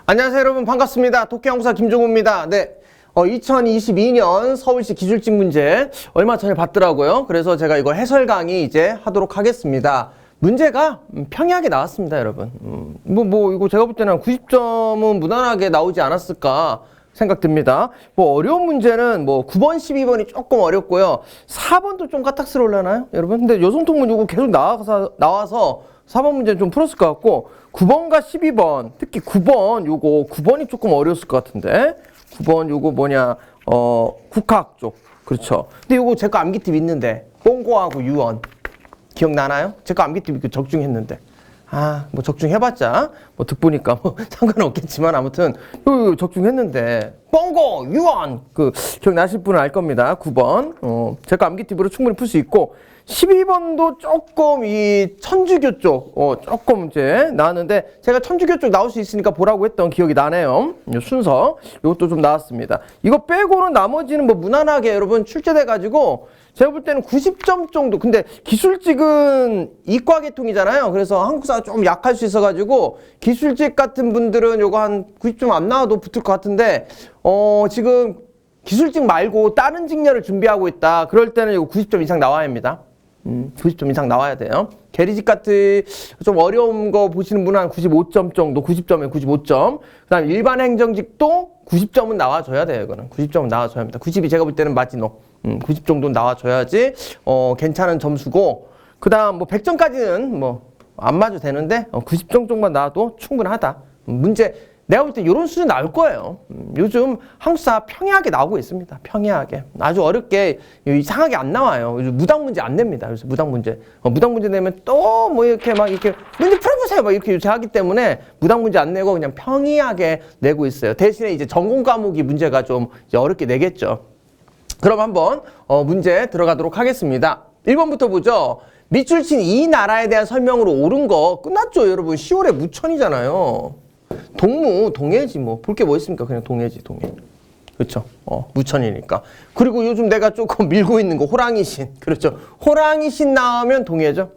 안녕하세요 여러분, 반갑습니다. 독해영사 김종우입니다. 네, 2022년 서울시 기술직 문제 얼마 전에 봤더라고요. 그래서 제가 이거 해설 강의 이제 하도록 하겠습니다. 문제가 평이하게 나왔습니다, 여러분. 이거 제가 볼 때는 90점은 무난하게 나오지 않았을까 생각됩니다. 어려운 문제는 9번, 12번이 조금 어렵고요. 4번도 좀 까딱스러울려나요, 여러분? 근데 여성통문 이거 계속 나와서 4번 문제는 좀 풀었을 것 같고, 9번과 12번, 특히 9번이 조금 어려웠을 것 같은데, 9번 요거 국학 쪽. 그렇죠. 근데 요거 제 거 암기팁 있는데, 뽕고하고 유언. 기억나나요? 제 거 암기팁 적중했는데. 적중해봤자, 득보니까 상관없겠지만, 아무튼, 요 적중했는데, 뽕고, 유언! 기억나실 분은 알 겁니다. 9번. 제 거 암기팁으로 충분히 풀 수 있고, 12번도 조금 천주교 쪽, 조금 이제 나왔는데, 제가 천주교 쪽 나올 수 있으니까 보라고 했던 기억이 나네요. 순서. 이것도 좀 나왔습니다. 이거 빼고는 나머지는 무난하게 여러분 출제돼가지고, 제가 볼 때는 90점 정도. 근데 기술직은 이과 계통이잖아요. 그래서 한국사가 좀 약할 수 있어가지고, 기술직 같은 분들은 요거 한 90점 안 나와도 붙을 것 같은데, 지금 기술직 말고 다른 직렬을 준비하고 있다. 그럴 때는 이거 90점 이상 나와야 합니다. 90점 이상 나와야 돼요. 계리직 같은 좀 어려운 거 보시는 분은 한 95점 정도, 90점에 95점. 그 다음 일반 행정직도 90점은 나와줘야 돼요, 이거는. 90점은 나와줘야 합니다. 90이 제가 볼 때는 마지노. 90 정도는 나와줘야지, 괜찮은 점수고, 그 다음 100점까지는 안 맞아도 되는데, 90점 정도만 나와도 충분하다. 문제, 내가 볼 때 이런 수준 나올 거예요. 요즘 한국사 평이하게 나오고 있습니다. 평이하게. 아주 어렵게, 이상하게 안 나와요. 요즘 무당 문제 안 냅니다. 그래서 무당 문제. 무당 문제 내면 또 이렇게 문제 풀어보세요. 이렇게 요새 하기 때문에 무당 문제 안 내고 그냥 평이하게 내고 있어요. 대신에 이제 전공 과목이 문제가 좀 이제 어렵게 내겠죠. 그럼 한번, 문제 들어가도록 하겠습니다. 1번부터 보죠. 밑줄 친 이 나라에 대한 설명으로 옳은 거 끝났죠, 여러분. 10월에 무천이잖아요. 동해지 볼 게 뭐 있습니까? 그냥 동해. 그렇죠. 무천이니까. 그리고 요즘 내가 조금 밀고 있는 거 호랑이신. 그렇죠. 호랑이신 나오면 동해죠.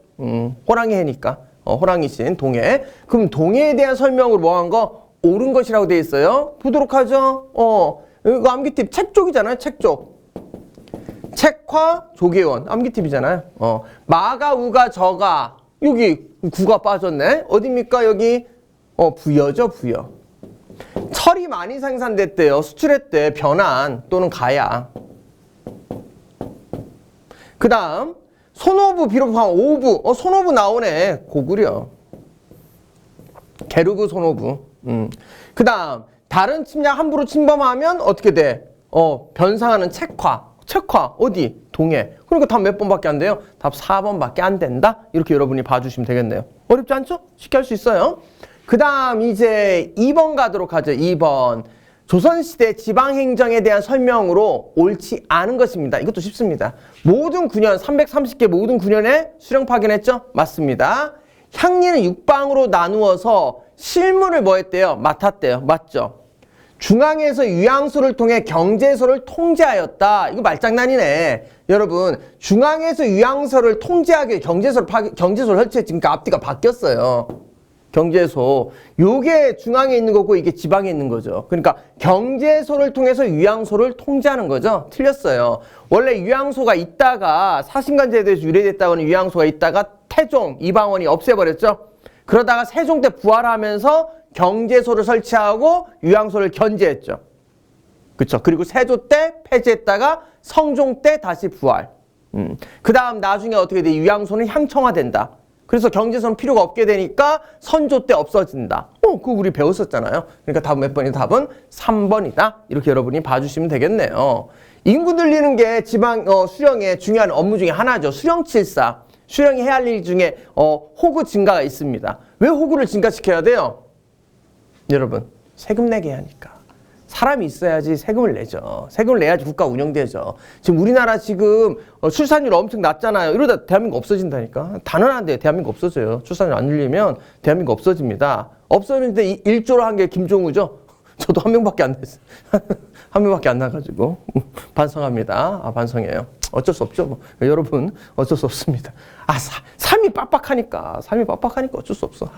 호랑이 해니까. 호랑이신, 동해. 그럼 동해에 대한 설명으로 한 거 옳은 것이라고 돼 있어요. 보도록 하죠. 이거 암기팁 책 쪽이잖아요. 책 쪽. 책화 조계원. 암기팁이잖아요. 마가, 우가, 저가. 여기 구가 빠졌네. 어딥니까? 여기. 부여죠, 부여. 철이 많이 생산됐대요. 수출했대. 변환 또는 가야. 그 다음, 손오부 비롯한 오부. 손오부 나오네. 고구려. 게르그 손오부. 그 다음, 다른 침략 함부로 침범하면 어떻게 돼? 변상하는 책화. 책화. 어디? 동해. 그러니까 답 몇 번밖에 안 돼요? 답 4번밖에 안 된다? 이렇게 여러분이 봐주시면 되겠네요. 어렵지 않죠? 쉽게 할 수 있어요. 그 다음 이제 2번 가도록 하죠. 2번. 조선시대 지방행정에 대한 설명으로 옳지 않은 것입니다. 이것도 쉽습니다. 모든 9년, 330개 모든 9년에 수령 파견했죠? 맞습니다. 향리는 6방으로 나누어서 실무를 했대요? 맡았대요. 맞죠? 중앙에서 유양소를 통해 경제소를 통제하였다. 이거 말장난이네. 여러분, 중앙에서 유양소를 통제하기 경제소를 설치했으니까 앞뒤가 바뀌었어요. 경제소. 요게 중앙에 있는 거고 이게 지방에 있는 거죠. 그러니까 경제소를 통해서 유양소를 통제하는 거죠. 틀렸어요. 원래 유양소가 있다가 사신관제도에서 유래됐다고는 유양소가 있다가 태종, 이방원이 없애버렸죠. 그러다가 세종 때 부활하면서 경제소를 설치하고 유양소를 견제했죠. 그쵸. 그리고 세조 때 폐지했다가 성종 때 다시 부활. 그 다음 나중에 어떻게 돼? 유양소는 향청화된다. 그래서 경제소는 필요가 없게 되니까 선조 때 없어진다. 그거 우리 배웠었잖아요. 그러니까 답은 몇 번이다? 답은 3번이다. 이렇게 여러분이 봐주시면 되겠네요. 인구 늘리는 게 지방 수령의 중요한 업무 중에 하나죠. 수령칠사. 수령이 해야 할 일 중에 호구 증가가 있습니다. 왜 호구를 증가시켜야 돼요? 여러분, 세금 내게 하니까. 사람이 있어야지 세금을 내죠. 세금을 내야지 국가 운영되죠. 지금 우리나라 지금 출산율 엄청 낮잖아요. 이러다 대한민국 없어진다니까. 단언한데 대한민국 없어져요. 출산율 안 늘리면 대한민국 없어집니다. 없어지는데 1조로 한 게 김종우죠. 저도 한 명밖에 안 됐어요. 한 명밖에 안 나가지고 반성합니다. 반성해요. 어쩔 수 없죠. 여러분 어쩔 수 없습니다. 삶이 빡빡하니까 어쩔 수 없어.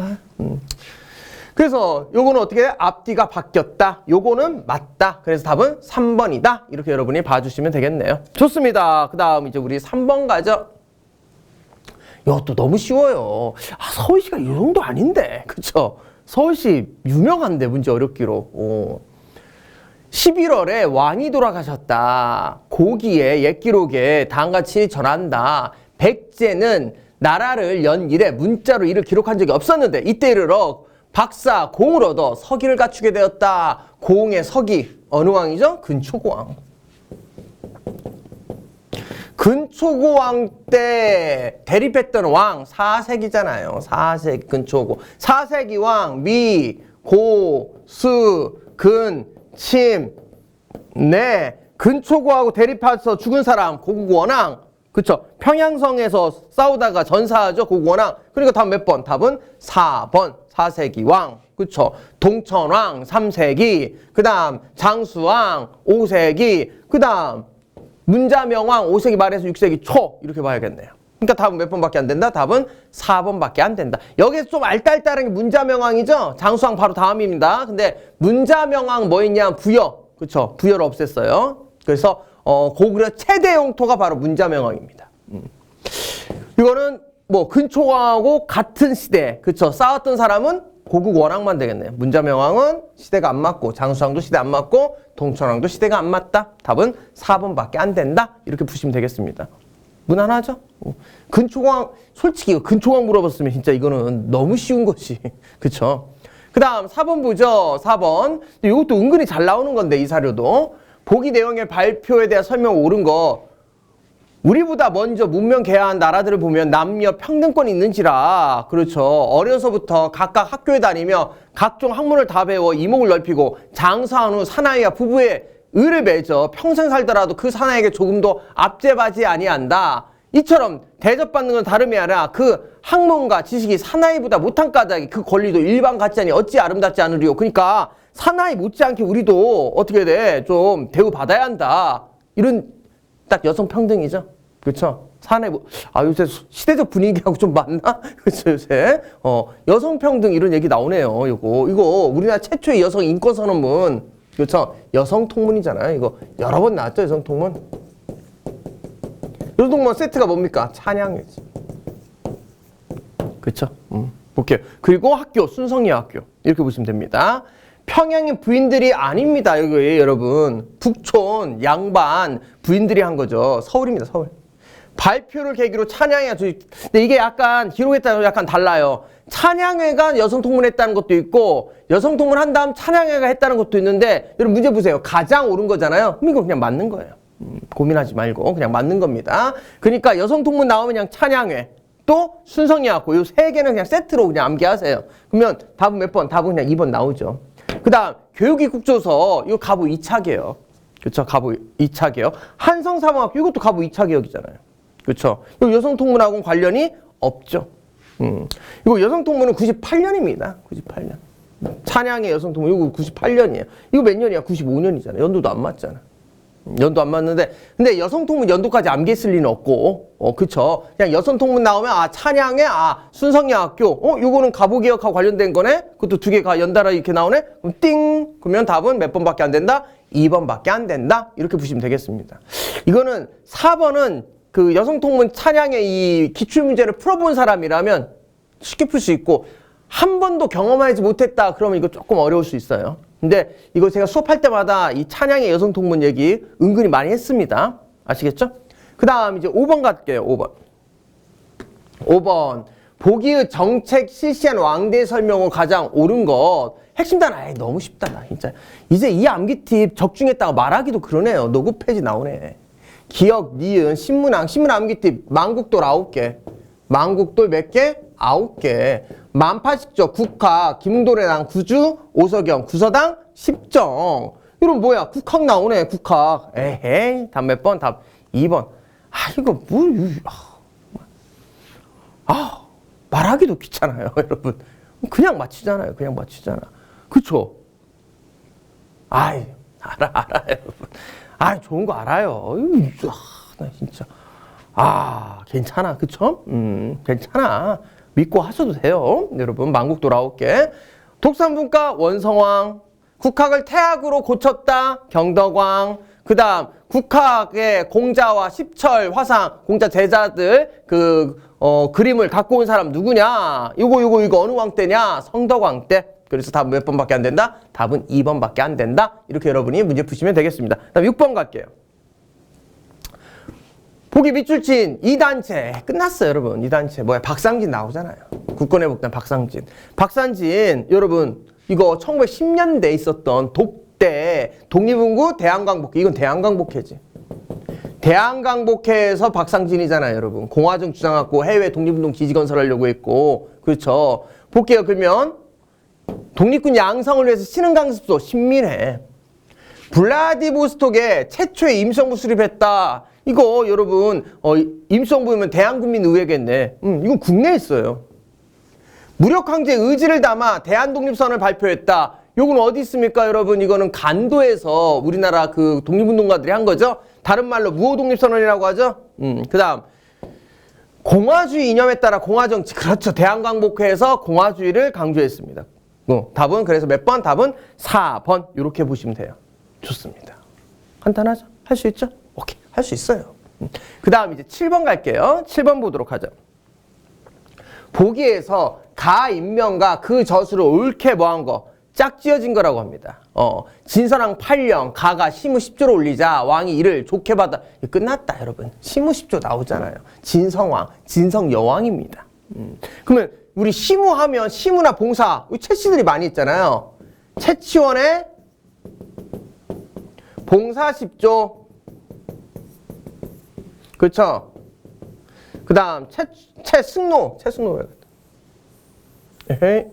그래서 요거는 어떻게 돼? 앞뒤가 바뀌었다. 요거는 맞다. 그래서 답은 3번이다. 이렇게 여러분이 봐주시면 되겠네요. 좋습니다. 그 다음 이제 우리 3번 가죠. 이것도 너무 쉬워요. 서울시가 이 정도 아닌데. 그쵸? 서울시 유명한데 문제 어렵기로. 11월에 왕이 돌아가셨다. 고기의 옛 기록에 다음같이 전한다. 백제는 나라를 연 이래 문자로 이를 기록한 적이 없었는데 이때 이르러 박사 공을 얻어 서기를 갖추게 되었다. 공의 서기 어느 왕이죠? 근초고왕. 근초고왕 때 대립했던 왕 4세기잖아요. 4세기 근초고. 4세기 왕 미, 고, 수, 근, 침, 네. 근초고하고 대립해서 죽은 사람 고구원왕. 그쵸? 평양성에서 싸우다가 전사하죠. 고구원왕. 그러니까 답 몇 번? 답은 4번. 4세기 왕. 그쵸? 동천왕 3세기. 그 다음 장수왕 5세기. 그 다음 문자명왕 5세기 말에서 6세기 초. 이렇게 봐야겠네요. 그러니까 답은 몇 번밖에 안 된다? 답은 4번밖에 안 된다. 여기서 좀 알딸딸한 게 문자명왕이죠? 장수왕 바로 다음입니다. 근데 문자명왕 뭐였냐? 부여. 그쵸? 부여를 없앴어요. 그래서 고구려 최대 영토가 바로 문자명왕입니다. 이거는 뭐 근초왕하고 같은 시대, 그쵸? 싸웠던 사람은 고국 원왕만 되겠네요. 문자명왕은 시대가 안 맞고 장수왕도 시대 안 맞고 동천왕도 시대가 안 맞다. 답은 4번밖에 안 된다. 이렇게 보시면 되겠습니다. 무난하죠? 근초왕, 솔직히 근초왕 물어봤으면 진짜 이거는 너무 쉬운 거지. 그쵸? 그 다음 4번 보죠. 4번. 이것도 은근히 잘 나오는 건데 이 사료도. 보기 내용의 발표에 대한 설명 옳은 거. 우리보다 먼저 문명 개화한 나라들을 보면 남녀 평등권이 있는지라. 그렇죠. 어려서부터 각각 학교에 다니며 각종 학문을 다 배워 이목을 넓히고 장사한 후 사나이와 부부의 의를 맺어 평생 살더라도 그 사나이에게 조금도 압제받지 아니한다. 이처럼 대접받는 건 다름이 아니라 그 학문과 지식이 사나이보다 못한 까닭에 그 권리도 일반 같지 않니 어찌 아름답지 않으리요. 그러니까 사나이 못지않게 우리도 어떻게 돼? 좀 대우받아야 한다. 이런 딱 여성 평등이죠. 그렇죠? 사나이 요새 시대적 분위기하고 좀 맞나? 그렇죠, 요새. 여성 평등 이런 얘기 나오네요. 이거 우리나라 최초의 여성 인권 선언문. 그렇죠? 여성 통문이잖아요. 이거 여러 번 나왔죠, 여성 통문. 여성 통문 세트가 뭡니까? 찬양이지. 그렇죠? 볼게요. 그리고 학교, 순성리 학교. 이렇게 보시면 됩니다. 평양의 부인들이 아닙니다. 여기 여러분. 북촌, 양반 부인들이 한 거죠. 서울입니다. 서울. 발표를 계기로 찬양회가 근데 이게 약간 기록에 따라 약간 달라요. 찬양회가 여성통문을 했다는 것도 있고 여성통문을 한 다음 찬양회가 했다는 것도 있는데 여러분 문제 보세요. 가장 옳은 거잖아요. 그럼 이거 그냥 맞는 거예요. 고민하지 말고 그냥 맞는 겁니다. 그러니까 여성통문 나오면 그냥 찬양회 또 순성리학고 이 세 개는 그냥 세트로 그냥 암기하세요. 그러면 답은 몇 번? 답은 그냥 2번 나오죠. 그 다음 교육이국조서 이거 가부 2차 개혁. 그렇죠? 가부 2차 개혁. 한성사범학교 이것도 가부 2차 개혁이잖아요. 그렇죠? 이거 여성통문하고는 관련이 없죠. 이거 여성통문은 98년입니다. 98년. 찬양의 여성통문 이거 98년이에요. 이거 몇 년이야? 95년이잖아요. 연도도 안 맞잖아. 연도 안 맞는데 근데 여성통문 연도까지 암기했을 리는 없고 그쵸? 그냥 여성통문 나오면 찬양회 순성리학교 요거는 가부개혁하고 관련된 거네? 그것도 두 개가 연달아 이렇게 나오네? 그럼 띵! 그러면 답은 몇 번밖에 안 된다? 2번밖에 안 된다? 이렇게 보시면 되겠습니다. 이거는 4번은 그 여성통문 찬양의 이 기출문제를 풀어본 사람이라면 쉽게 풀 수 있고 한 번도 경험하지 못했다 그러면 이거 조금 어려울 수 있어요. 근데 이거 제가 수업할 때마다 이 찬양의 여성통문 얘기 은근히 많이 했습니다. 아시겠죠? 그 다음 이제 5번 갈게요. 5번. 보기의 정책 실시한 왕대 설명을 가장 옳은 것. 핵심 단어 너무 쉽다 나 진짜. 이제 이 암기 팁 적중했다가 말하기도 그러네요. 노급 페이지 나오네. 기억, 니은, 신문 암기 팁 만국돌 9개. 만국돌 몇 개? 9개. 만파식적, 국학, 김웅돌의 당, 구주, 오석영, 구서당, 10정. 이런 뭐야? 국학 나오네, 국학. 에헤이, 답 몇 번? 답 2번. 이거 말하기도 귀찮아요, 여러분. 그냥 맞추잖아요, 그냥 맞추잖아. 그쵸? 알아, 여러분. 좋은 거 알아요. 나 진짜. 괜찮아, 그쵸? 괜찮아. 믿고 하셔도 돼요. 여러분, 만국돌 9개. 독산분과 원성왕. 국학을 태학으로 고쳤다. 경덕왕. 그 다음 국학의 공자와 십철, 화상, 공자 제자들 그림을 갖고 온 사람 누구냐? 이거 어느 왕 때냐? 성덕왕 때. 그래서 답은 몇 번밖에 안 된다? 답은 2번밖에 안 된다. 이렇게 여러분이 문제 푸시면 되겠습니다. 다음 6번 갈게요. 보기 밑줄친 이단체 끝났어요, 여러분. 이단체 뭐야? 박상진 나오잖아요. 국권의 복단 박상진. 박상진 여러분 이거 1910년대에 있었던 독대 독립운구 대한광복회. 이건 대한광복회지. 대한광복회에서 박상진이잖아요, 여러분. 공화정 주장하고 해외 독립운동 기지 건설하려고 했고, 그렇죠. 볼게요. 그러면 독립군 양성을 위해서 신흥강습소 신민회. 블라디보스톡에 최초의 임성부 수립했다. 이거 여러분 임성부면 대한국민의회겠네. 이건 국내에 있어요. 무력항제 의지를 담아 대한독립선을 발표했다. 요건 어디 있습니까, 여러분? 이거는 간도에서 우리나라 그 독립운동가들이 한 거죠. 다른 말로 무호독립선언이라고 하죠. 그 다음 공화주의 이념에 따라 공화정치. 그렇죠. 대한광복회에서 공화주의를 강조했습니다. 답은 그래서 몇 번? 답은 4번. 이렇게 보시면 돼요. 좋습니다. 간단하죠? 할 수 있죠? 오케이. 할 수 있어요. 그 다음 이제 7번 갈게요. 7번 보도록 하죠. 보기에서 가인명과 그 저수를 옳게 뭐한 거? 짝지어진 거라고 합니다. 진선왕 8령 가가 시무 10조로 올리자 왕이 이를 좋게 받아. 끝났다, 여러분. 시무 10조 나오잖아요. 진성왕, 진성여왕입니다. 그러면 우리 시무하면 시무나 봉사 채씨들이 많이 있잖아요. 채치원의 봉사 10조. 그렇죠? 그 다음 채승로 에헤이.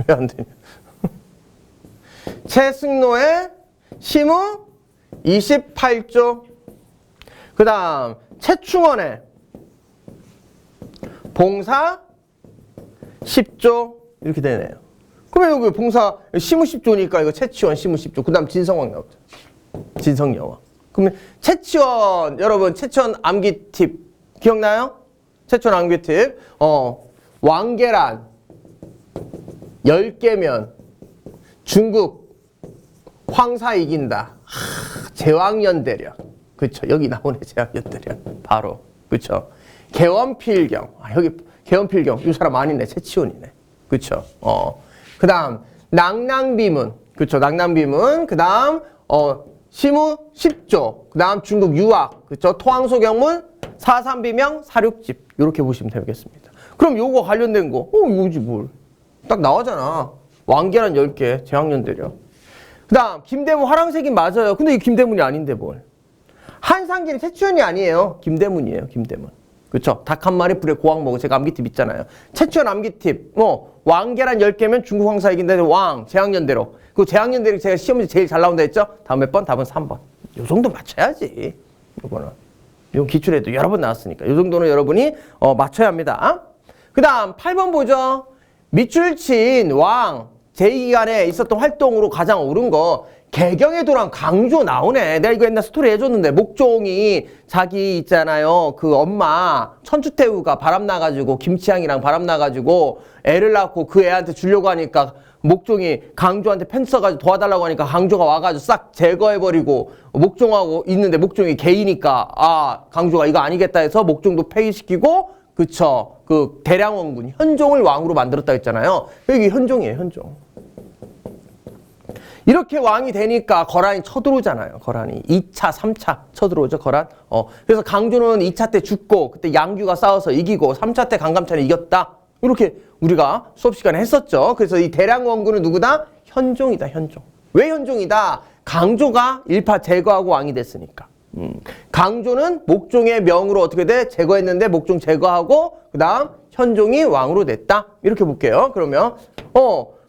왜 안 되냐? 채승로의 시무 28조. 그 다음 채충원의 봉사 10조. 이렇게 되네요. 그러면 여기 봉사 시무 10조니까 이거 채치원 시무 10조. 그 다음 진성왕 나오죠. 진성여왕. 그러면 채치원, 여러분 채치원 암기 팁 기억나요? 채치원 암기 팁. 왕계란 10개면 중국 황사 이긴다. 제왕연대령. 그쵸. 여기 나오네. 제왕연대령. 바로. 그쵸. 개원필경. 여기 개원필경. 이 사람 아니네. 채치원이네. 그쵸. 그 다음 낭낭비문. 그쵸. 낭낭비문. 그 다음 시무 10조. 그 다음 중국 유학. 그쵸. 토항소경문. 사삼비명. 사륙집. 이렇게 보시면 되겠습니다. 그럼 요거 관련된 거. 이거지 뭘. 딱 나오잖아. 왕계란 10개. 제왕연대령. 그 다음 김대문 화랑색인 맞아요. 근데 이 김대문이 아닌데 뭘. 한상진이 채치원이 아니에요. 김대문이에요. 김대문. 그쵸? 닭 한 마리 불에 고왕 먹어. 제가 암기팁 있잖아요. 채치원 암기팁. 왕계란 10개면 중국 황사 이긴다. 왕. 제왕연대록. 그 제왕연대록 제가 시험지 제일 잘 나온다 했죠? 다음 몇 번? 답은 3번. 요 정도 맞춰야지. 요거는. 요 기출에도 여러 번 나왔으니까. 요 정도는 여러분이 맞춰야 합니다. 그 다음 8번 보죠. 밑줄친 왕 제2기간에 있었던 활동으로 가장 옳은 거 개경의 도랑 강조 나오네. 내가 이거 옛날 스토리 해줬는데 목종이 자기 있잖아요. 그 엄마 천추태우가 바람나가지고 김치향이랑 바람나가지고 애를 낳고 그 애한테 주려고 하니까 목종이 강조한테 펜 써가지고 도와달라고 하니까 강조가 와가지고 싹 제거해버리고 목종하고 있는데 목종이 개이니까 강조가 이거 아니겠다 해서 목종도 폐위시키고 그쵸. 그 대량원군 현종을 왕으로 만들었다 했잖아요. 여기 현종이에요. 현종. 이렇게 왕이 되니까 거란이 쳐들어오잖아요. 거란이 2차, 3차 쳐들어오죠. 거란. 그래서 강조는 2차 때 죽고 그때 양규가 싸워서 이기고 3차 때 강감찬이 이겼다. 이렇게 우리가 수업 시간에 했었죠. 그래서 이 대량원군은 누구다? 현종이다. 현종. 왜 현종이다? 강조가 일파 제거하고 왕이 됐으니까. 강조는 목종의 명으로 어떻게 돼? 제거했는데 목종 제거하고 그 다음 현종이 왕으로 됐다. 이렇게 볼게요. 그러면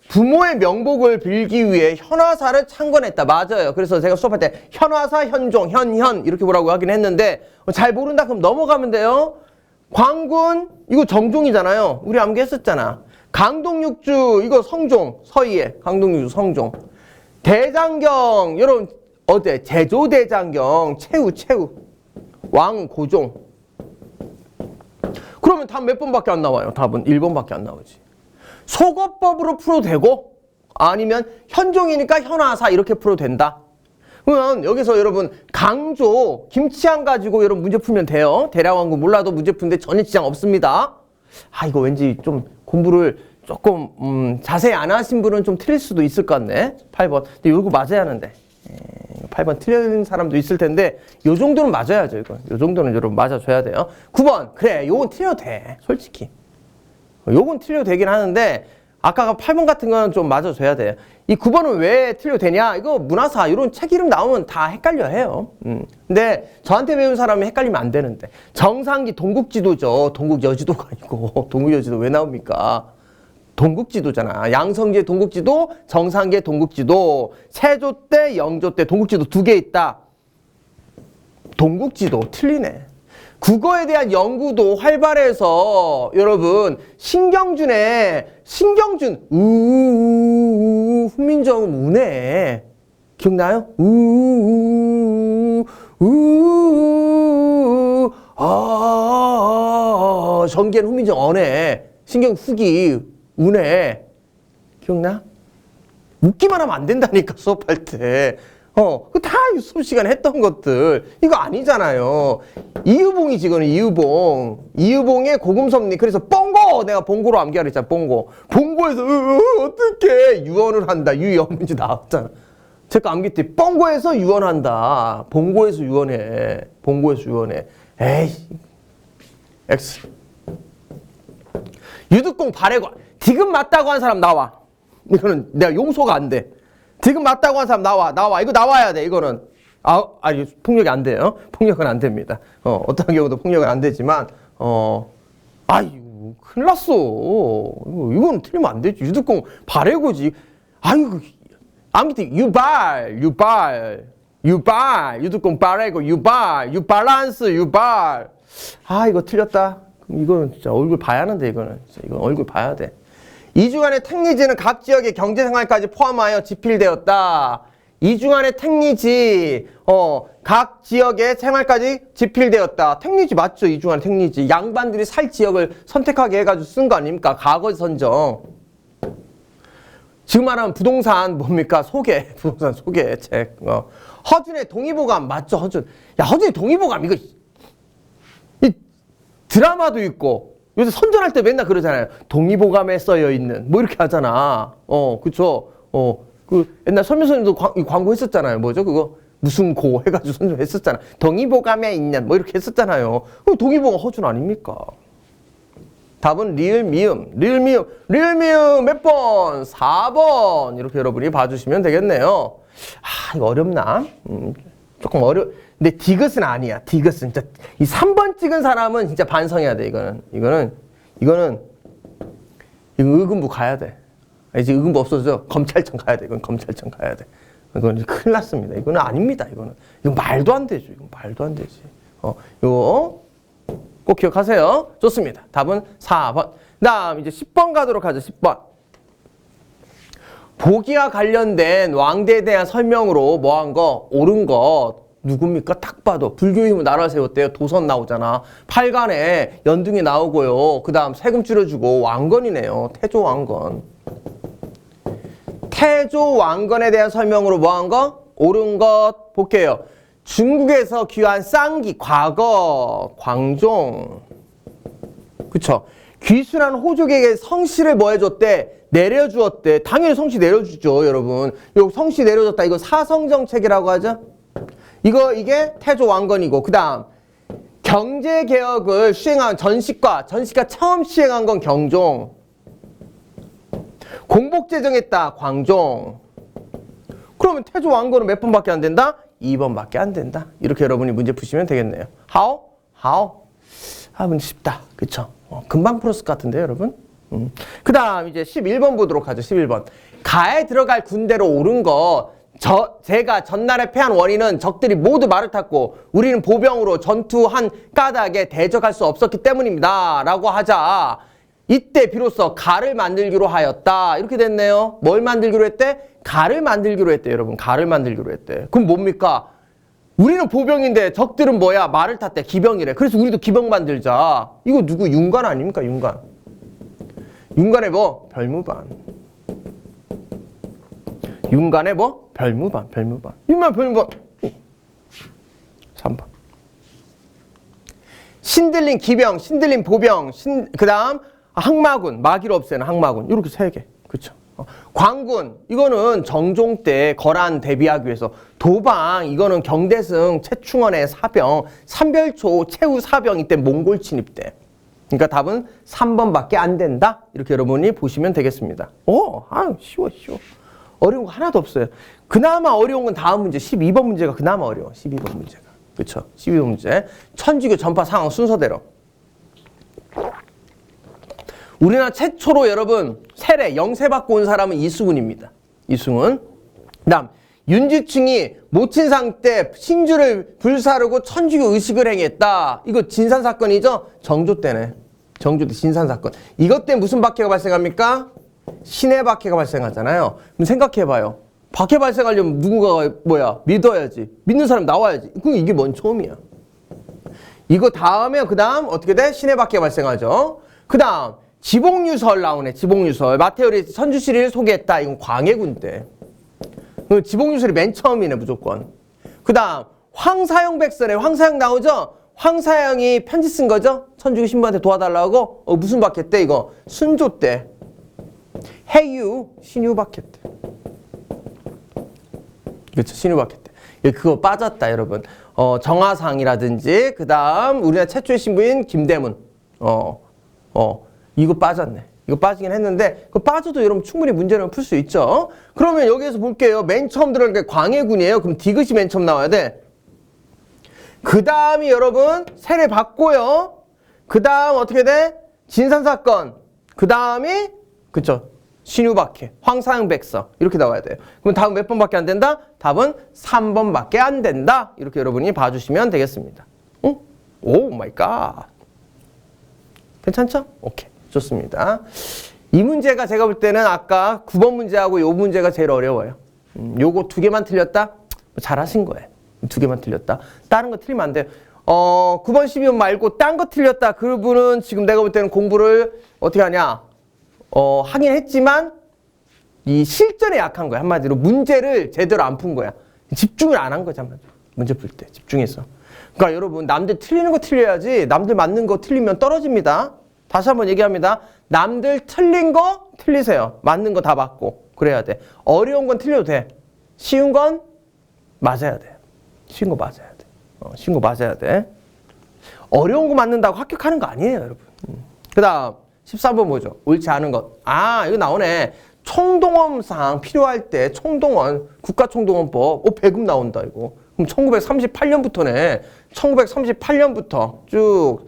부모의 명복을 빌기 위해 현화사를 창건했다. 맞아요. 그래서 제가 수업할 때 현화사, 현종, 현현 이렇게 보라고 하긴 했는데 잘 모른다 그럼 넘어가면 돼요. 광군 이거 정종이잖아요. 우리 암기했었잖아. 강동육주 이거 성종 서희에 강동육주 성종. 대장경 여러분 어때? 제조대장경 최우 왕고종. 그러면 답 몇 번밖에 안 나와요? 답은 1번밖에 안 나오지. 속어법으로 풀어도 되고 아니면 현종이니까 현화사 이렇게 풀어도 된다. 그러면 여기서 여러분 강조, 김치향 가지고 여러분 문제 풀면 돼요. 대략왕국 몰라도 문제 푸는데 전혀 지장 없습니다. 이거 왠지 좀 공부를 조금 자세히 안 하신 분은 좀 틀릴 수도 있을 것 같네. 8번. 근데 이거 맞아야 하는데. 8번 틀린 사람도 있을 텐데 요 정도는 맞아야죠. 이건. 요 정도는 여러분 맞아줘야 돼요. 9번. 그래. 요건 틀려도 돼. 솔직히. 요건 틀려도 되긴 하는데 아까 8번 같은 거는 좀 맞아줘야 돼요. 이 9번은 왜 틀려도 되냐? 이거 문화사 이런 책 이름 나오면 다 헷갈려 해요. 근데 저한테 배운 사람이 헷갈리면 안 되는데. 정상기 동국지도죠. 동국여지도가 아니고 동국여지도 왜 나옵니까? 동국지도잖아. 양성기의 동국지도, 정상기의 동국지도, 세조 때, 영조 때 동국지도 2개 있다. 동국지도 틀리네. 국어에 대한 연구도 활발해서 여러분 신경준 훈민정음 운해 기억나요? 정기엔 훈민정 언해 신경 후기 운해 기억나? 웃기만 하면 안 된다니까 수업할 때. 그 다 수업 시간에 했던 것들 이거 아니잖아요. 이유봉이지 이거는 이유봉. 이유봉의 고금섭리. 그래서 뽕고 내가 봉고로 암기하라 했잖아. 봉고. 봉고에서 어떻게 유언을 한다. 유언 문제 나왔잖아. 제가 암기 때 뽕고에서 유언한다. 봉고에서 유언해. 봉고에서 유언해. 에이 X. 유득공 발해관. 디귿 맞다고 한 사람 나와. 이거는 내가 용서가 안 돼. 디귿 맞다고 한 사람 나와. 이거 나와야 돼. 이거는. 아니 폭력이 안 돼요. 폭력은 안 됩니다. 어떤 경우도 폭력은 안 되지만 아이고 큰일 났어. 이거는 틀리면 안 되지. 유득공 발해고지. 아이고 아무튼 유발 유득공 발해고 유발란스 유발. 이거 틀렸다. 그럼 이거는 진짜 얼굴 봐야 하는데 이거는 얼굴 봐야 돼. 이중한의 택리지는 각 지역의 경제생활까지 포함하여 집필되었다. 이중한의 택리지, 각 지역의 생활까지 집필되었다. 택리지 맞죠? 이중한의 택리지. 양반들이 살 지역을 선택하게 해가지고 쓴 거 아닙니까? 과거 선정. 지금 말하면 부동산 뭡니까? 부동산 소개 책. 허준의 동의보감 맞죠? 허준의 동의보감 이거 이 드라마도 있고. 요새 선전할 때 맨날 그러잖아요. 동의보감에 써여 있는 뭐 이렇게 하잖아. 그쵸? 그 옛날 설명서님도 광고 했었잖아요. 뭐죠? 그거 무슨 고 해가지고 선전했었잖아. 동의보감에 있는 뭐 이렇게 했었잖아요. 동의보감 허준 아닙니까? 답은 리을 미음 몇 번? 4번 이렇게 여러분이 봐주시면 되겠네요. 이거 어렵나? 조금 근데 디귿은 아니야. 디귿은 진짜 이 3번 찍은 사람은 진짜 반성해야 돼. 이거는 의금부 가야 돼. 이제 의금부 없어져. 검찰청 가야 돼. 이건 검찰청 가야 돼. 이건 큰일 났습니다. 이거는 아닙니다. 이건 말도 안 되죠. 이건 말도 안 되지. 이거 꼭 기억하세요. 좋습니다. 답은 4번. 다음 이제 10번 가도록 하죠. 10번. 보기와 관련된 왕대에 대한 설명으로 뭐한 거? 옳은 것. 누굽니까? 딱 봐도 불교의 힘은 나라를 세웠대요. 도선 나오잖아. 8간에 연등이 나오고요. 그 다음 세금 줄여주고 왕건이네요. 태조 왕건. 태조 왕건에 대한 설명으로 뭐한 거? 옳은 것 볼게요. 중국에서 귀환 쌍기 과거 광종. 그쵸? 귀순한 호족에게 성씨를 뭐 해줬대? 내려주었대. 당연히 성씨 내려주죠, 여러분. 요 성씨 내려줬다. 이거 사성정책이라고 하죠? 이게 태조 왕건이고, 그 다음 경제개혁을 시행한 전시가 처음 시행한 건 경종. 공복제정했다 광종. 그러면 태조 왕건은 몇 번밖에 안 된다? 2번밖에 안 된다. 이렇게 여러분이 문제 푸시면 되겠네요. How? 문제 쉽다. 그쵸? 금방 풀었을 것 같은데요, 여러분? 그 다음 이제 11번 보도록 하죠. 11번. 가에 들어갈 군대로 오른 것. 제가 전날에 패한 원인은 적들이 모두 말을 탔고 우리는 보병으로 전투한 까닭에 대적할 수 없었기 때문입니다. 라고 하자. 이때 비로소 가를 만들기로 하였다. 이렇게 됐네요. 뭘 만들기로 했대? 가를 만들기로 했대, 여러분. 가를 만들기로 했대. 그럼 뭡니까? 우리는 보병인데 적들은 뭐야? 말을 탔대. 기병이래. 그래서 우리도 기병 만들자. 이거 누구? 윤관 아닙니까? 윤관. 윤관의 뭐? 별무반. 윤관의 뭐? 별무반. 윤관 별무반. 3번. 신들린 기병, 신들린 보병, 그 다음 항마군, 마귀를 없애는 항마군. 이렇게 3개. 그쵸? 광군, 이거는 정종 때 거란 대비하기 위해서. 도방, 이거는 경대승, 최충원의 사병, 삼별초, 최후 사병, 이때 몽골 침입 때. 그러니까 답은 3번밖에 안 된다. 이렇게 여러분이 보시면 되겠습니다. 쉬워. 어려운 거 하나도 없어요. 그나마 어려운 건 다음 문제, 12번 문제가 그나마 어려워. 12번 문제가. 그렇죠? 12번 문제. 천주교 전파 상황 순서대로. 우리나라 최초로 여러분 세례, 영세 받고 온 사람은 이승훈입니다. 이승훈. 그다음 윤지충이 모친상 때 신주를 불사르고 천주교 의식을 행했다. 이거 진산 사건이죠? 정조 때네. 정조 때 진산 사건. 이것 때문에 무슨 박해가 발생합니까? 신의 박해가 발생하잖아요. 그럼 생각해봐요. 박해 발생하려면 누군가가 믿어야지. 믿는 사람 나와야지. 그럼 이게 뭔 처음이야. 이거 다음에 그 다음 어떻게 돼? 신의 박해가 발생하죠. 그 다음 지복유설 나오네. 지복유설. 마테오리 선주시리를 소개했다. 이건 광해군 때. 지복유설이 맨 처음이네 무조건. 그 다음 황사영 백설에 황사영 나오죠? 황사영이 편지 쓴 거죠? 천주교 신부한테 도와달라고. 무슨 박해 때 이거? 순조 때. 해유 신유 박해 때. 그렇죠. 신유 박해 때. 그거 빠졌다 여러분. 정화상이라든지 그 다음 우리나라 최초의 신부인 김대문. 이거 빠졌네. 이거 빠지긴 했는데 그거 빠져도 여러분 충분히 문제는 풀 수 있죠. 그러면 여기에서 볼게요. 맨 처음 들어간 게 광해군이에요. 그럼 디귿이 맨 처음 나와야 돼. 그 다음이 여러분 세례 받고요. 그 다음 어떻게 돼? 진산사건. 그 다음이 그쵸. 신유박해, 황사영백서 이렇게 나와야 돼요. 그럼 다음 몇 번밖에 안 된다? 답은 3번밖에 안 된다. 이렇게 여러분이 봐주시면 되겠습니다. 응? 오 마이 갓. 괜찮죠? 오케이. 좋습니다. 이 문제가 제가 볼 때는 아까 9번 문제하고 요 문제가 제일 어려워요. 요거 2개만 틀렸다? 잘하신 거예요. 2개만 틀렸다. 다른 거 틀리면 안 돼요. 9번, 12번 말고 딴 거 틀렸다. 그분은 지금 내가 볼 때는 공부를 어떻게 하냐? 하긴 했지만 이 실전에 약한 거야. 한마디로 문제를 제대로 안 푼 거야. 집중을 안 한 거지 한마디로. 문제 풀 때 집중해서. 그러니까 여러분 남들 틀리는 거 틀려야지 남들 맞는 거 틀리면 떨어집니다. 다시 한번 얘기합니다. 남들 틀린 거 틀리세요. 맞는 거 다 맞고 그래야 돼. 어려운 건 틀려도 돼. 쉬운 건 맞아야 돼. 쉬운 거 맞아야 돼. 쉬운 거 맞아야 돼. 어려운 거 맞는다고 합격하는 거 아니에요 여러분. 그 다음 13번 뭐죠? 옳지 않은 것. 이거 나오네. 총동원상 필요할 때 총동원, 국가총동원법. 배급 나온다 이거. 그럼 1938년부터네. 1938년부터 쭉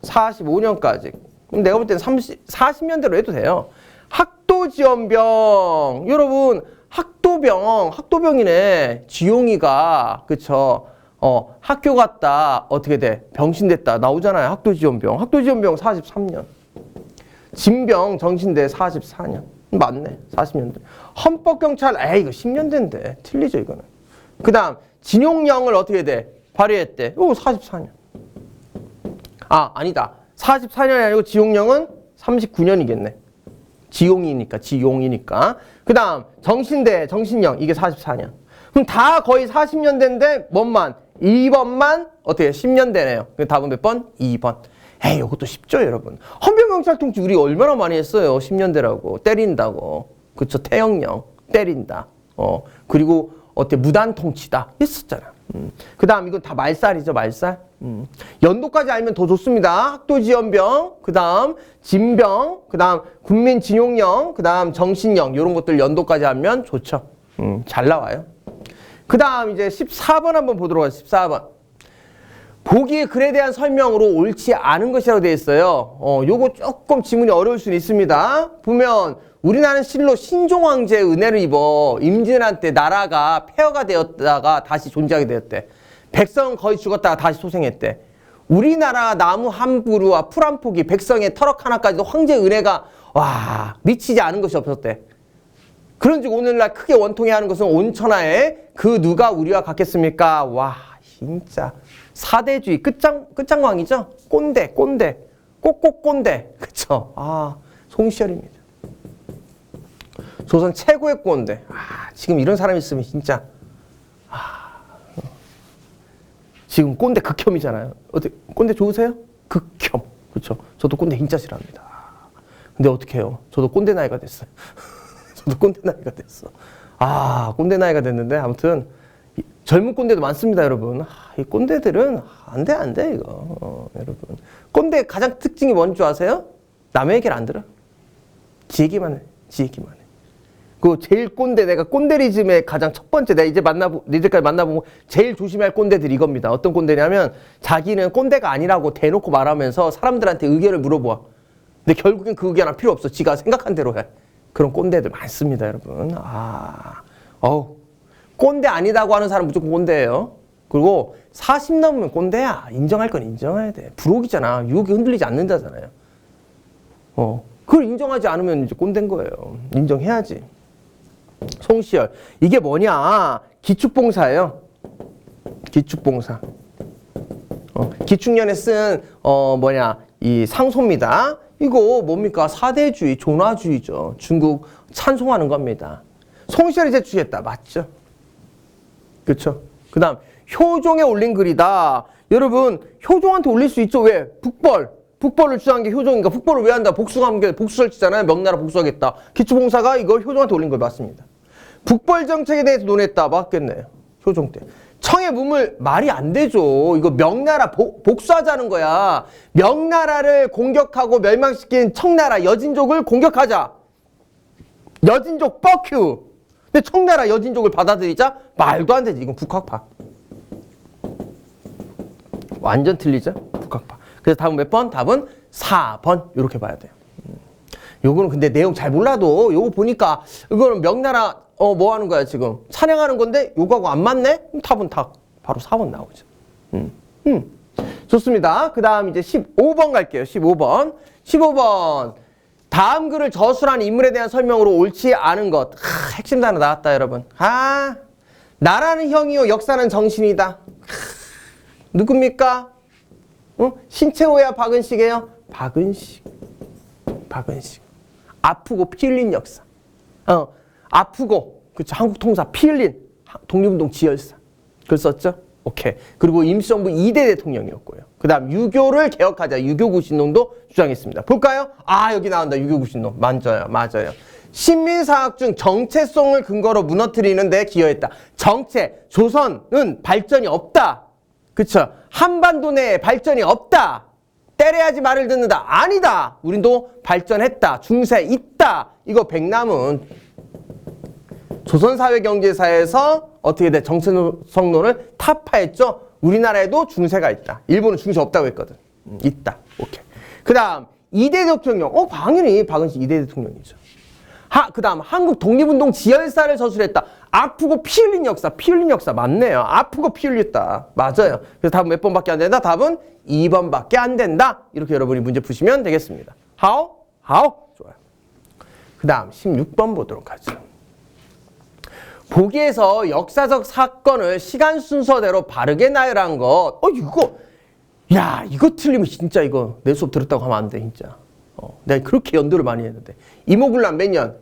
45년까지. 그럼 내가 볼 때는 40년대로 해도 돼요. 학도지원병. 여러분 학도병이네. 지용이가 그쵸. 학교 갔다 어떻게 돼? 병신됐다. 나오잖아요. 학도지원병. 학도지원병 43년. 진병 정신대 44년. 맞네. 40년대. 헌법경찰 이거 10년대인데. 틀리죠 이거는. 그 다음 진용령을 어떻게 돼? 발의했대. 44년. 아니다. 44년이 아니고 지용령은 39년이겠네. 지용이니까. 그 다음 정신대 정신령 이게 44년. 그럼 다 거의 40년대인데 뭔만 2번만 어떻게 10년대네요. 답은 몇 번? 2번. 이것도 쉽죠 여러분. 헌병경찰 통치 우리 얼마나 많이 했어요. 10년대라고. 때린다고. 그쵸. 태형령. 때린다. 그리고 무단 통치다. 했었잖아. 그 다음 이건 다 말살이죠. 말살. 연도까지 알면 더 좋습니다. 학도지원병. 그 다음 진병. 그 다음 군민징용령. 그 다음 정신령. 이런 것들 연도까지 알면 좋죠. 잘 나와요. 그 다음 이제 14번 한번 보도록 하겠습니다. 14번. 보기에 글에 대한 설명으로 옳지 않은 것이라고 되어 있어요. 요거 조금 지문이 어려울 수는 있습니다. 보면 우리나라는 실로 신종황제의 은혜를 입어 임진왜란 때 나라가 폐허가 되었다가 다시 존재하게 되었대. 백성은 거의 죽었다가 다시 소생했대. 우리나라 나무 한 그루와 풀 한 포기, 백성의 터럭 하나까지도 황제의 은혜가 미치지 않은 것이 없었대. 그런즉 오늘날 크게 원통해하는 것은 온천하에 그 누가 우리와 같겠습니까? 진짜 사대주의 끝장왕이죠. 꼰대 꼭꼭 꼰대. 그쵸? 송시열입니다. 조선 최고의 꼰대. 지금 이런 사람이 있으면 진짜 지금 꼰대 극혐이잖아요. 어떻게 꼰대 좋으세요? 극혐. 그렇죠. 저도 꼰대 진짜 싫어합니다. 근데 어떻게 해요? 저도 꼰대 나이가 됐어요. 저도 꼰대 나이가 됐어. 꼰대 나이가 됐는데 아무튼 젊은 꼰대도 많습니다, 여러분. 이 꼰대들은 안 돼, 이거. 여러분. 꼰대 가장 특징이 뭔 줄 아세요? 남의 얘기를 안 들어. 지 얘기만 해. 그 제일 꼰대, 내가 꼰대리즘의 가장 첫 번째, 내가 이제까지 만나보고 제일 조심할 꼰대들이 이겁니다. 어떤 꼰대냐면 자기는 꼰대가 아니라고 대놓고 말하면서 사람들한테 의견을 물어보아. 근데 결국엔 그 의견 필요 없어. 지가 생각한 대로 해. 그런 꼰대들 많습니다, 여러분. 꼰대 아니다고 하는 사람 무조건 꼰대예요. 그리고 40 넘으면 꼰대야. 인정할 건 인정해야 돼. 불혹이잖아. 유혹이 흔들리지 않는다잖아요. 그걸 인정하지 않으면 이제 꼰대인 거예요. 인정해야지. 송시열. 이게 뭐냐? 기축봉사예요. 기축봉사. 기축년에 쓴 이 상소입니다. 이거 뭡니까? 사대주의, 존화주의죠. 중국 찬송하는 겁니다. 송시열이 제출했다. 맞죠? 그렇죠? 그 다음 효종에 올린 글이다. 여러분 효종한테 올릴 수 있죠. 왜? 북벌을 주장한 게 효종이니까 북벌을 왜 한다? 복수설치잖아요. 명나라 복수하겠다. 기축봉사가 이걸 효종한테 올린 걸 맞습니다. 북벌 정책에 대해서 논했다. 맞겠네요. 효종 때. 청의 무물 말이 안 되죠. 이거 명나라 복수하자는 거야. 명나라를 공격하고 멸망시킨 청나라 여진족을 공격하자. 여진족 뻑큐. 근데 청나라 여진족을 받아들이자? 말도 안 되지. 이건 북학파. 완전 틀리죠? 북학파. 그래서 답은 몇 번? 답은 4번. 이렇게 봐야 돼요. 요거는 근데 내용 잘 몰라도 요거 보니까 이거는 명나라 뭐 하는 거야 지금? 찬양하는 건데 요거하고 안 맞네? 답은 다 바로 4번 나오죠. 좋습니다. 그 다음 이제 15번 갈게요. 15번. 다음 글을 저술한 인물에 대한 설명으로 옳지 않은 것. 핵심 단어 나왔다, 여러분. 나라는 형이요, 역사는 정신이다. 누굽니까? 신채호야, 박은식이에요? 박은식. 아프고 피 흘린 역사. 아프고, 그쵸. 한국 통사, 피 흘린 독립운동 지열사. 그걸 썼죠? 오케이. 그리고 임시정부 2대 대통령이었고요. 그 다음 유교를 개혁하자. 유교구신론도 주장했습니다. 볼까요? 여기 나온다. 유교구신론. 맞아요. 신민사학 중 정체성을 근거로 무너뜨리는 데 기여했다. 조선은 발전이 없다. 그쵸? 한반도 내에 발전이 없다. 때려야지 말을 듣는다. 아니다. 우린도 발전했다. 중세 있다. 이거 백남은 조선사회경제사에서 어떻게 돼? 정체성론을 타파했죠. 우리나라에도 중세가 있다. 일본은 중세 없다고 했거든. 있다. 오케이. 그 다음 2대 대통령. 당연히 박은식 2대 대통령이죠. 그 다음 한국 독립운동 지열사를 저술했다. 아프고 피 흘린 역사 맞네요. 아프고 피 흘렸다. 맞아요. 그래서 답은 몇 번밖에 안 된다? 답은 2번밖에 안 된다. 이렇게 여러분이 문제 푸시면 되겠습니다. How? 좋아요. 그 다음 16번 보도록 하죠. 보기에서 역사적 사건을 시간 순서대로 바르게 나열한 것. 이거 틀리면 진짜 이거 내 수업 들었다고 하면 안 돼, 진짜. 내가 그렇게 연도를 많이 했는데. 이모군란 몇 년?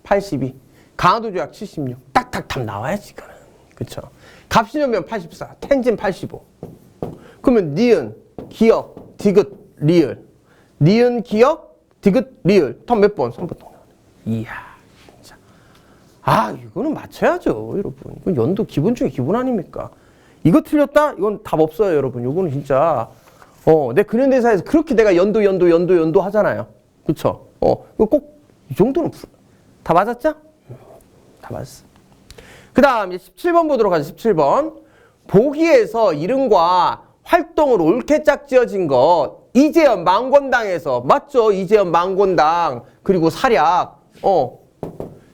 82. 강화도 조약 76. 딱딱답 나와야지, 이거는. 그쵸? 갑신년면 84. 텐진 85. 그러면 니은, 기역, 디귿, 리을. 니은, 기역, 디귿, 리을. 더 몇 번? 3번 동. 이야. 이거는 맞춰야죠, 여러분. 이건 연도 기본 중에 기본 아닙니까? 이거 틀렸다? 이건 답 없어요, 여러분. 이거는 진짜, 내 근현대사에서 그렇게 내가 연도 하잖아요. 그쵸? 이거 꼭, 이 정도는 다 맞았죠? 다 맞았어. 그 다음, 17번 보도록 하죠, 17번. 보기에서 이름과 활동을 옳게 짝지어진 것. 이재현 망권당에서, 맞죠? 이재현 망권당. 그리고 사략.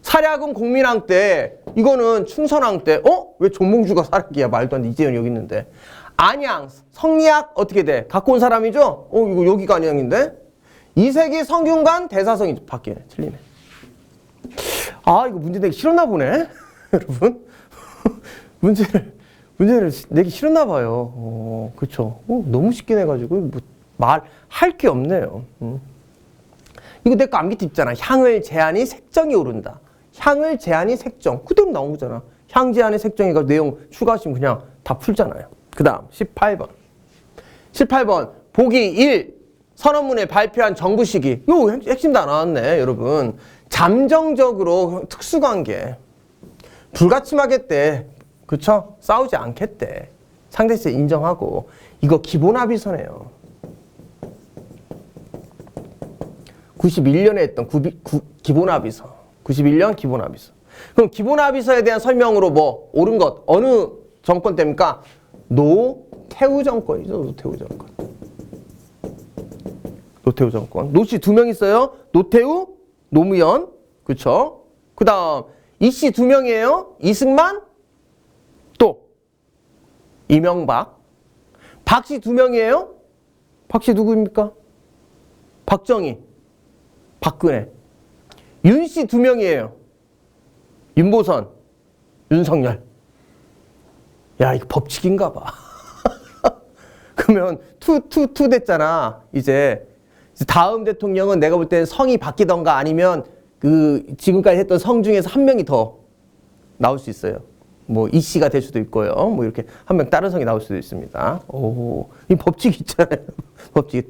사략은 국민항 때, 이거는 충선항 때, 왜 정몽주가 사략이야? 말도 안 돼. 이재현이 여기 있는데. 안양, 성리학 어떻게 돼? 갖고 온 사람이죠? 이거 여기가 안양인데? 이세기 성균관 대사성이죠. 바뀌네. 틀리네. 이거 문제 내기 싫었나 보네. 여러분. 문제를 내기 싫었나 봐요. 그쵸. 너무 쉽게 내가지고, 할 게 없네요. 이거 내 거 암기팁 있잖아. 향을 제하니 색정이 오른다. 향을 제한이 색정. 그대로 나온 거잖아. 향 제한이 색정이가 내용 추가하시면 그냥 다 풀잖아요. 그 다음 18번. 18번 보기 1. 선언문에 발표한 정부 시기. 요 핵심 다 나왔네, 여러분. 잠정적으로 특수관계. 불가침하겠대. 그쵸? 싸우지 않겠대. 상대세 인정하고. 이거 기본합의서네요. 91년에 했던 기본합의서. 91년 기본합의서. 그럼 기본합의서에 대한 설명으로 뭐 옳은 것 어느 정권 때입니까? 노태우 정권이죠. 노태우 정권. 노태우 정권. 노씨 2명 있어요. 노태우, 노무현. 그쵸? 그 다음 이씨 2명이에요. 이승만, 또 이명박. 박씨 2명이에요. 박씨 누구입니까? 박정희, 박근혜. 윤씨 2명이에요. 윤보선, 윤석열. 야, 이거 법칙인가 봐. 그러면 투 됐잖아. 이제 다음 대통령은 내가 볼 때는 성이 바뀌던가 아니면 그 지금까지 했던 성 중에서 한 명이 더 나올 수 있어요. 뭐 이씨가 될 수도 있고요. 뭐 이렇게 한 명 다른 성이 나올 수도 있습니다. 오, 이 법칙 있잖아요. 법칙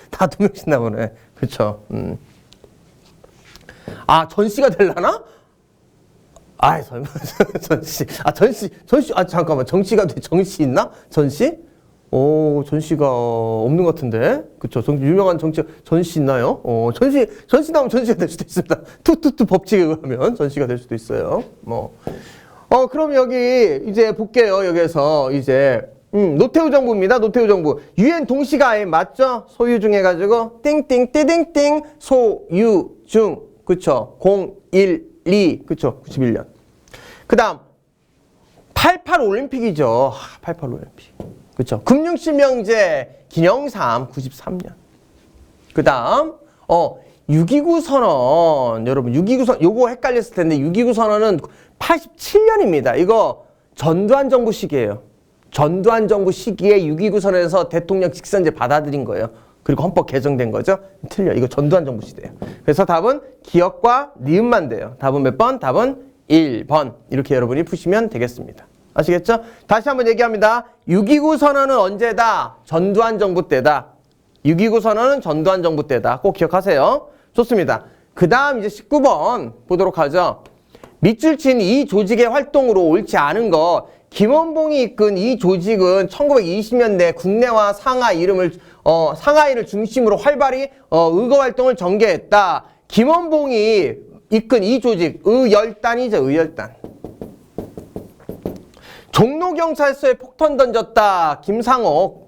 다 2명씩 나오네. 그렇죠. 아, 전씨가 되려나? 아, 설마 전씨. 아, 전씨. 아, 잠깐만. 정씨가 돼. 정씨 있나? 전씨? 오, 전씨가 없는 것 같은데. 그쵸. 유명한 정치, 전씨 있나요? 전씨 나오면 전씨가 될 수도 있습니다. 투 법칙에 의하면 전씨가 될 수도 있어요. 뭐. 그럼 여기 이제 볼게요. 여기에서 이제, 노태우 정부입니다. 노태우 정부. 유엔 동시가에 맞죠? 소유중 해가지고, 띵띵, 띠딩띵, 소유중. 그쵸. 012. 그쵸. 91년. 그 다음, 88 올림픽이죠. 88 올림픽. 그쵸. 금융실명제 기념삼 93년. 그 다음, 6.29 선언. 여러분, 6.29 선언, 요거 헷갈렸을 텐데, 6.29 선언은 87년입니다. 이거 전두환 정부 시기예요. 전두환 정부 시기에 6.29 선언에서 대통령 직선제 받아들인 거예요. 그리고 헌법 개정된 거죠. 틀려. 이거 전두환 정부 시대예요. 그래서 답은 기억과 니은만 돼요. 답은 몇 번? 답은 1번. 이렇게 여러분이 푸시면 되겠습니다. 아시겠죠? 다시 한번 얘기합니다. 6.29 선언은 언제다? 전두환 정부 때다. 6.29 선언은 전두환 정부 때다. 꼭 기억하세요. 좋습니다. 그 다음 이제 19번 보도록 하죠. 밑줄 친 이 조직의 활동으로 옳지 않은 것. 김원봉이 이끈 이 조직은 1920년대 국내와 상하이를 중심으로 활발히 의거 활동을 전개했다. 김원봉이 이끈 이 조직, 의열단이죠. 의열단. 종로경찰서에 폭탄 던졌다. 김상옥.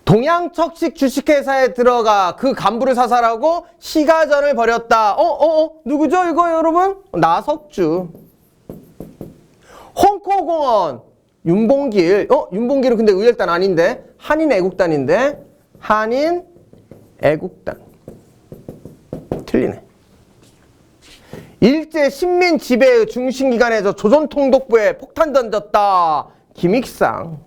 동양척식 주식회사에 들어가 그 간부를 사살하고 시가전을 벌였다. 누구죠 이거 여러분? 나석주. 홍코공원. 윤봉길. 윤봉길은 근데 의열단 아닌데? 한인애국단인데? 한인애국단. 틀리네. 일제 식민 지배의 중심기관에서 조선통독부에 폭탄 던졌다. 김익상.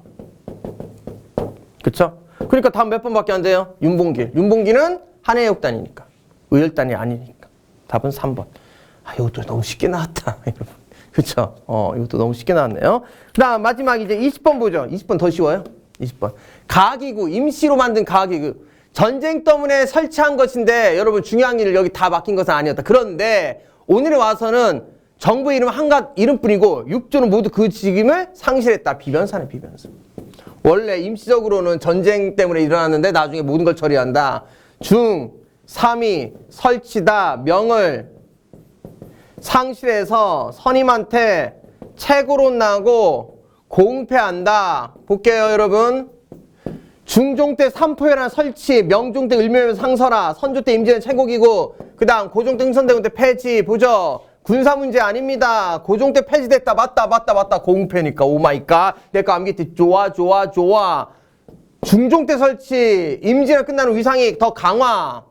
그쵸? 그러니까 다음 몇 번밖에 안 돼요? 윤봉길. 윤봉길은 한해역단이니까. 의열단이 아니니까. 답은 3번. 아, 이것도 너무 쉽게 나왔다. 그쵸? 이것도 너무 쉽게 나왔네요. 그 다음 마지막 이제 20번 보죠. 20번 더 쉬워요. 20번. 가기구. 임시로 만든 가기구. 전쟁 때문에 설치한 것인데 여러분 중요한 일을 여기 다 맡긴 것은 아니었다. 그런데 오늘에 와서는 정부 이름 이름뿐이고 6조는 모두 그 직임을 상실했다. 비변사네, 비변사. 원래 임시적으로는 전쟁 때문에 일어났는데 나중에 모든 걸 처리한다. 3이 설치다. 명을 상실해서 선임한테 책으로 나고 공패한다. 볼게요, 여러분. 중종 때 삼포회란 설치, 명종 때 을묘면 상설화, 선조 때 임진은 최고기구, 그 다음 고종 때 흥선대군 때 폐지, 보죠. 군사 문제 아닙니다. 고종 때 폐지됐다. 맞다. 공패니까. 오마이갓. 내가 암기티. 좋아. 중종 때 설치. 임진왜란 끝나는 위상이 더 강화.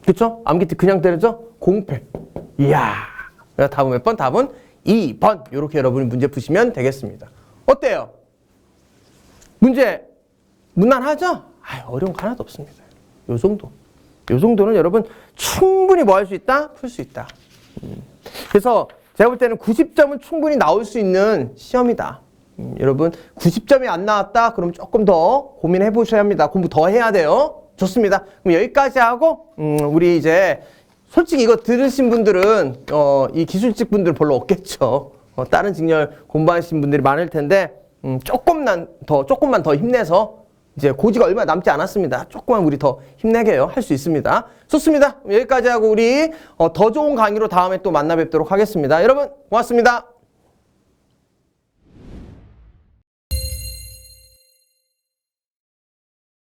그쵸? 암기티 그냥 때려죠? 공패. 이야. 답은 몇 번? 답은 2번. 이렇게 여러분이 문제 푸시면 되겠습니다. 어때요? 문제 무난하죠? 어려운 거 하나도 없습니다. 요 정도. 요 정도는 여러분 충분히 뭐 할 수 있다? 풀 수 있다. 그래서 제가 볼 때는 90점은 충분히 나올 수 있는 시험이다. 여러분 90점이 안 나왔다? 그럼 조금 더 고민해 보셔야 합니다. 공부 더 해야 돼요. 좋습니다. 그럼 여기까지 하고 우리 이제 솔직히 이거 들으신 분들은 이 기술직 분들 별로 없겠죠. 다른 직렬 공부하신 분들이 많을 텐데 조금만 더 힘내서 이제 고지가 얼마 남지 않았습니다. 조금만 우리 더 힘내게요. 할 수 있습니다. 좋습니다. 여기까지 하고 우리 더 좋은 강의로 다음에 또 만나 뵙도록 하겠습니다. 여러분 고맙습니다.